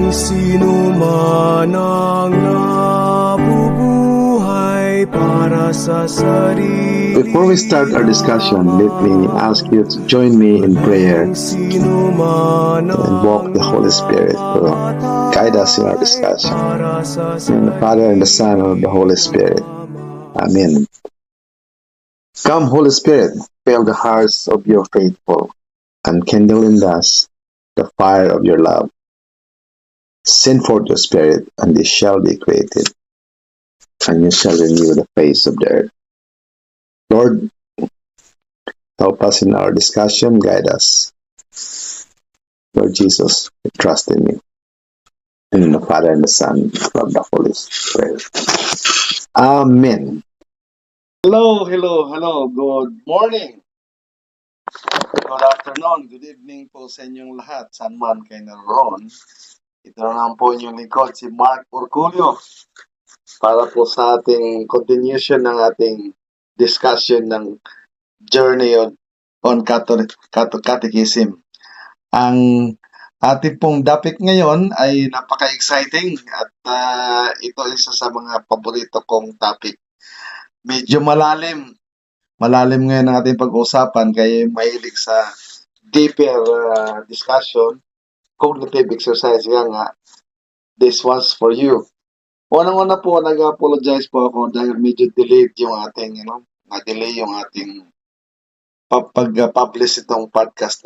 Walang sino man ang nabubuhay para sa sarili. Before we start our discussion, let me ask you to join me in prayer Sino man and invoke the Holy Spirit to guide us in our discussion. In the Father, and the Son, and the Holy Spirit. Amen. Come, Holy Spirit, fill the hearts of your faithful, and kindle in us the fire of your love. Send forth your Spirit, and they shall be created, and you shall renew the face of the earth. Lord, help us in our discussion, guide us. Lord Jesus, we trust in you. And in the Father, and the Son, and the Holy Spirit. Amen. Hello. Good morning. Good afternoon. Good evening po sa inyong lahat. Saan man kayo naroon. Ito na po inyong lingkod, si Mark Urculio. Para po sa ating continuation ng ating discussion ng Journey on Catechism. Ang ating pong topic ngayon ay napaka-exciting at ito isa sa mga paborito kong topic. Medyo malalim. Malalim ngayon ang ating pag-uusapan kaya mahilig sa deeper discussion, cognitive exercise. Kaya nga, this one's for you. Unang-una po, nag-apologize po ako dahil medyo delayed yung ating, na-delay yung ating pag-publish itong podcast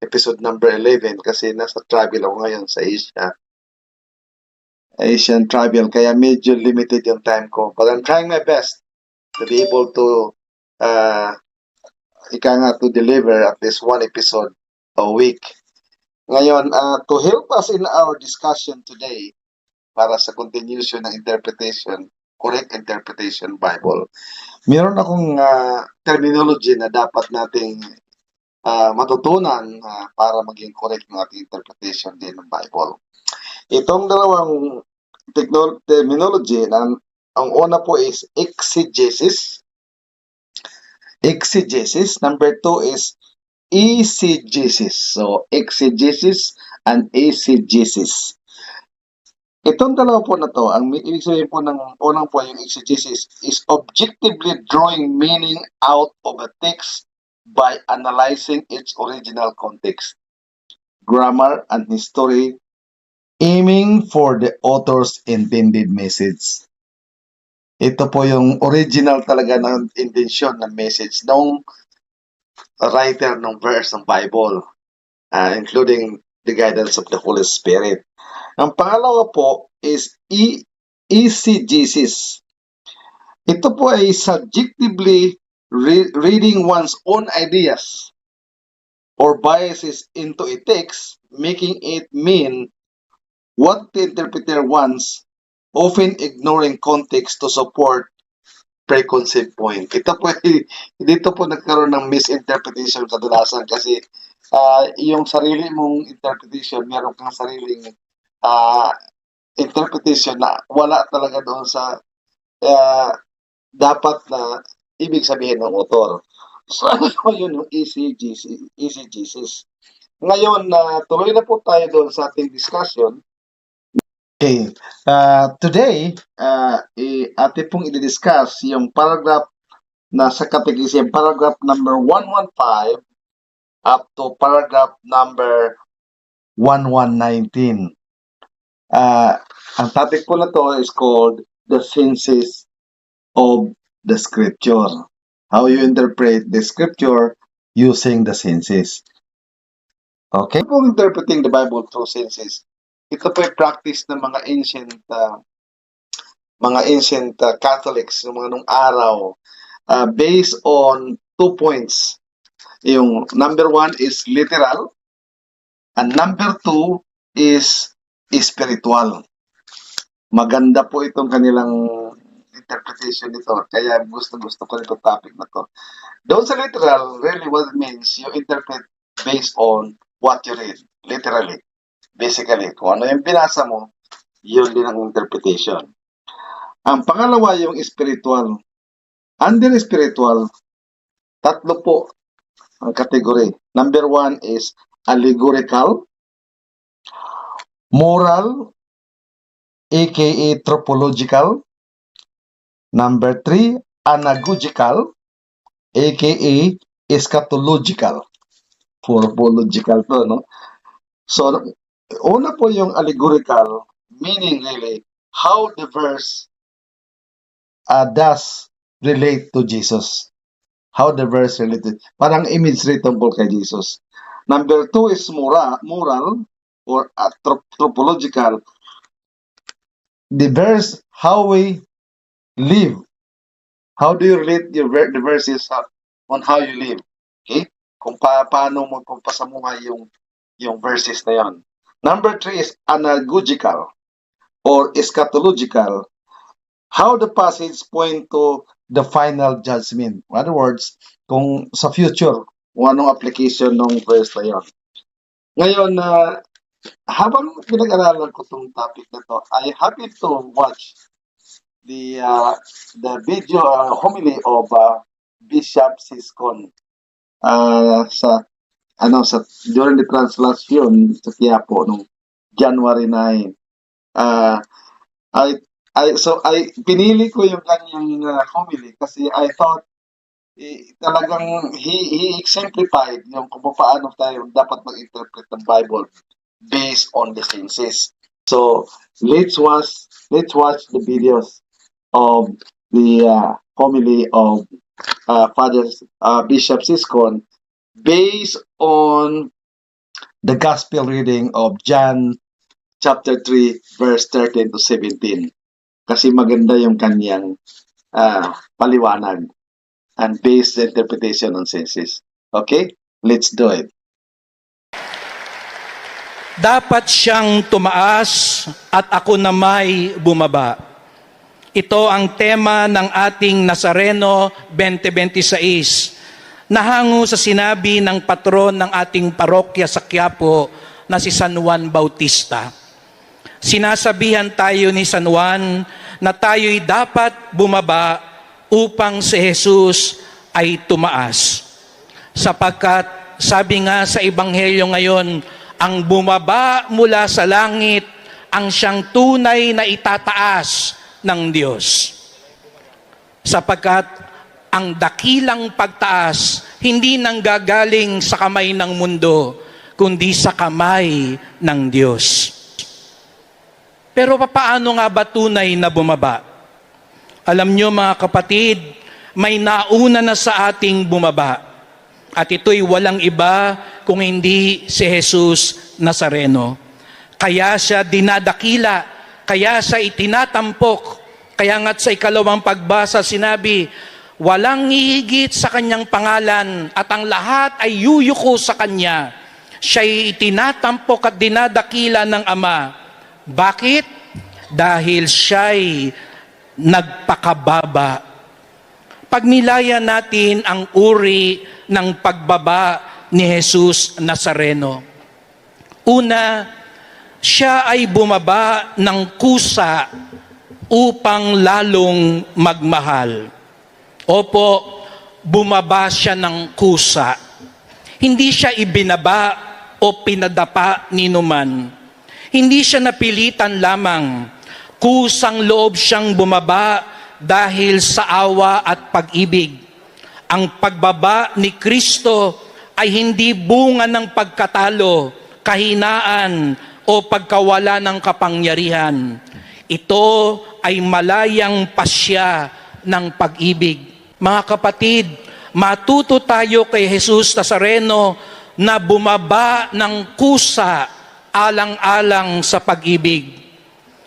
episode number 11 kasi nasa travel ako ngayon sa Asian travel, kaya medyo limited yung time ko. But I'm trying my best to be able to to deliver at least one episode a week. Ngayon, to help us in our discussion today, para sa continuation ng interpretation, correct interpretation Bible, meron akong terminology na dapat nating matutunan para maging correct ng ating interpretation din ng Bible. Itong dalawang terminology, ang una po is exegesis. Exegesis. Number 2 is eisegesis. So, exegesis and eisegesis. Itong dalawa po na to, ang ibig sabihin po ng unang po yung exegesis is objectively drawing meaning out of a text by analyzing its original context, grammar, and history, aiming for the author's intended message. Ito po yung original talaga ng intensyon ng message ng writer ng verse ng Bible, including the guidance of the Holy Spirit. Ang pangalawa po is eisegesis. Ito po ay subjectively reading one's own ideas or biases into a text, making it mean what the interpreter wants, often ignoring context to support preconceived point. Ito po, dito po nagkaroon ng misinterpretation kadalasan kasi yung sarili mong interpretation, meron kang sariling interpretation na wala talaga doon sa dapat na ibig sabihin ng author. So, yun yung eisegesis. Ngayon, tuloy na po tayo doon sa ating discussion. Okay. Today, atin pong i-discuss yung paragraph na sa Catechism, paragraph number 115 up to paragraph number 1119. Ang topic po na to is called the senses of the scripture. How you interpret the scripture using the senses. Okay? Kung interpreting the Bible through senses, ito po yung practice ng mga ancient Catholics, ng mga nung araw, based on 2 points. Yung number 1 is literal, and number 2 is spiritual. Maganda po itong kanilang interpretation nito. Kaya gusto ko nito topic na to. Doon sa literal, really what it means, you interpret based on what you read. Literally. Basically, kung ano yung binasa mo, yun din ang interpretation. Ang pangalawa yung spiritual. Under spiritual, tatlo po ang kategory. Number 1 is allegorical, moral, aka tropological. Number 3, anagogical, aka eschatological. Logical to, no? So, una po yung allegorical, meaning really, how the verse does relate to Jesus. How the verse related. Parang imagery tungkol kay Jesus. Number 2 is moral or tropological. The verse, how we live. How do you relate the verses on how you live? Okay? Kung paano mo pasamuhay yung verses na yon. Number 3 is anagogical or eschatological. How the passage point to the final judgment. In other words, kung sa future, kung anong application ng verse na yon. Ngayon, habang pinag-aralan ko itong topic na to, I happy to watch the video homily of Bishop Siscon during the translation sa Quiapo noong January 9. Pinili ko yung kanyang homily kasi I thought talagang he exemplified yung kung paano tayo dapat mag-interpret ng Bible based on the senses. So let's watch the videos of the homily of Bishop Siscon based on the gospel reading of John chapter 3 verse 13 to 17. Kasi maganda yung kanyang paliwanag and based interpretation on senses. Okay? Let's do it. Dapat siyang tumaas at ako na may bumaba. Ito ang tema ng ating Nazareno 2026. Nahango sa sinabi ng patron ng ating parokya sa Quiapo na si San Juan Bautista. Sinasabihan tayo ni San Juan na tayo'y dapat bumaba upang si Jesus ay tumaas. Sapagkat sabi nga sa Ebanghelyo ngayon, ang bumaba mula sa langit ang siyang tunay na itataas ng Diyos. Sapagkat ang dakilang pagtaas hindi nanggagaling sa kamay ng mundo, kundi sa kamay ng Diyos. Pero paano nga ba tunay na bumaba? Alam nyo mga kapatid, may nauna na sa ating bumaba. At ito'y walang iba kung hindi si Jesus Nazareno. Kaya siya dinadakila, kaya siya itinatampok. Kaya nga't sa ikalawang pagbasa sinabi, walang hihigit sa kanyang pangalan at ang lahat ay yuyuko sa kanya. Siya'y itinatampok at dinadakila ng Ama. Bakit? Dahil siya'y nagpakababa. Pagnilayan natin ang uri ng pagbaba ni Jesus Nazareno. Una, siya ay bumaba ng kusa upang lalong magmahal. Opo, bumaba siya ng kusa. Hindi siya ibinaba o pinadapa ni numan. Hindi siya napilitan lamang. Kusang loob siyang bumaba dahil sa awa at pag-ibig. Ang pagbaba ni Kristo ay hindi bunga ng pagkatalo, kahinaan o pagkawala ng kapangyarihan. Ito ay malayang pasya ng pag-ibig. Mga kapatid, matuto tayo kay Jesus Nazareno na bumaba ng kusa alang-alang sa pag-ibig.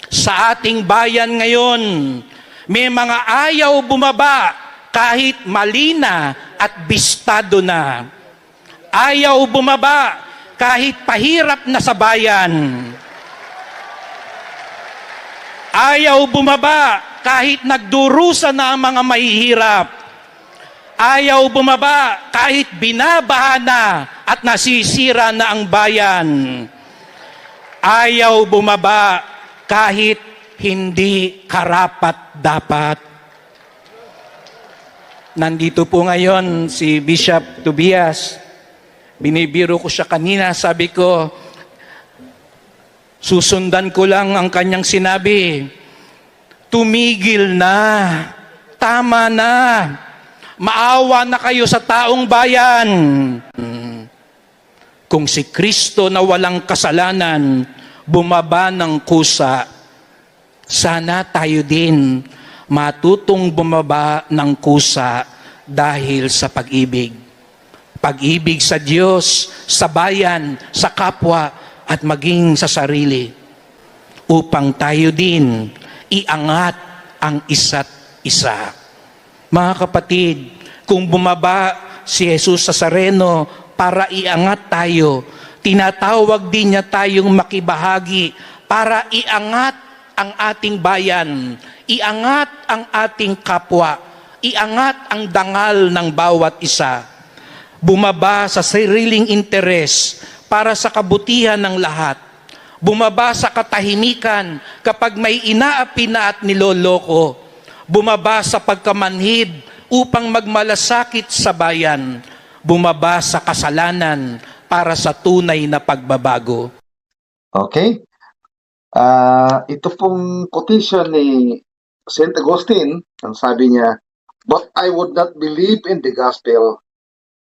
Sa ating bayan ngayon, may mga ayaw bumaba kahit malina at bistado na. Ayaw bumaba kahit pahirap na sa bayan. Ayaw bumaba kahit nagdurusa na ang mga mahihirap. Ayaw bumaba kahit binabaha na at nasisira na ang bayan. Ayaw bumaba kahit hindi karapat-dapat. Nandito po ngayon si Bishop Tobias. Binibiro ko siya kanina, sabi ko, susundan ko lang ang kanyang sinabi. Tumigil na. Tama na. Maawa na kayo sa taong bayan. Kung si Kristo na walang kasalanan bumaba ng kusa, sana tayo din matutong bumaba ng kusa dahil sa pag-ibig. Pag-ibig sa Diyos, sa bayan, sa kapwa, at maging sa sarili. Upang tayo din iangat ang isa't isa. Mga kapatid, kung bumaba si Jesus sa Nazareno para iangat tayo, tinatawag din niya tayong makibahagi para iangat ang ating bayan, iangat ang ating kapwa, iangat ang dangal ng bawat isa. Bumaba sa sariling interes para sa kabutihan ng lahat. Bumaba sa katahimikan kapag may inaapi na at niloloko. Bumaba sa pagkamanhid upang magmalasakit sa bayan. Bumaba sa kasalanan para sa tunay na pagbabago. Okay? Ito pong quotation ni St. Augustine, ang sabi niya, "But I would not believe in the gospel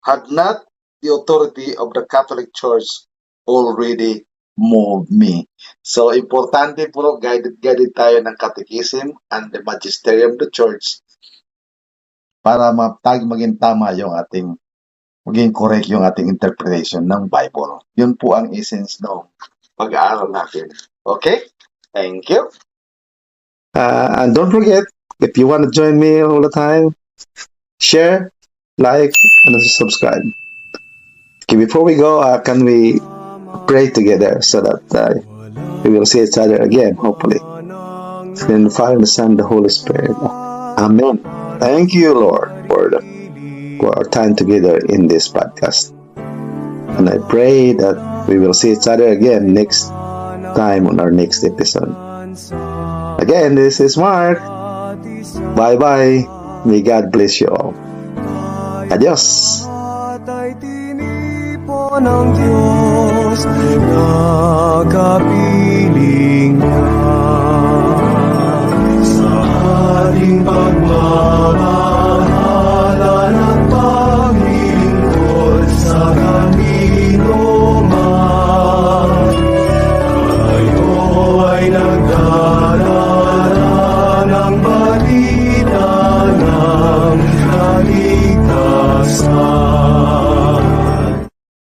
had not the authority of the Catholic Church already moved me." So, importante po, guided tayo ng Catechism and the Magisterium of the Church para maging tama yung ating, maging correct yung ating interpretation ng Bible. Yun po ang essence ng pag-aaral natin. Okay? Thank you. And don't forget, if you want to join me all the time, share, like, and subscribe. Okay, before we go, can we pray together so that we will see each other again, hopefully. In the Father, the Son, the Holy Spirit. Amen. Thank you, Lord, for our time together in this podcast. And I pray that we will see each other again next time on our next episode. Again, this is Mark. Bye-bye. May God bless you all. Adios. At tinipon ng Diyos na kapiling niya sa ating pagmamahal.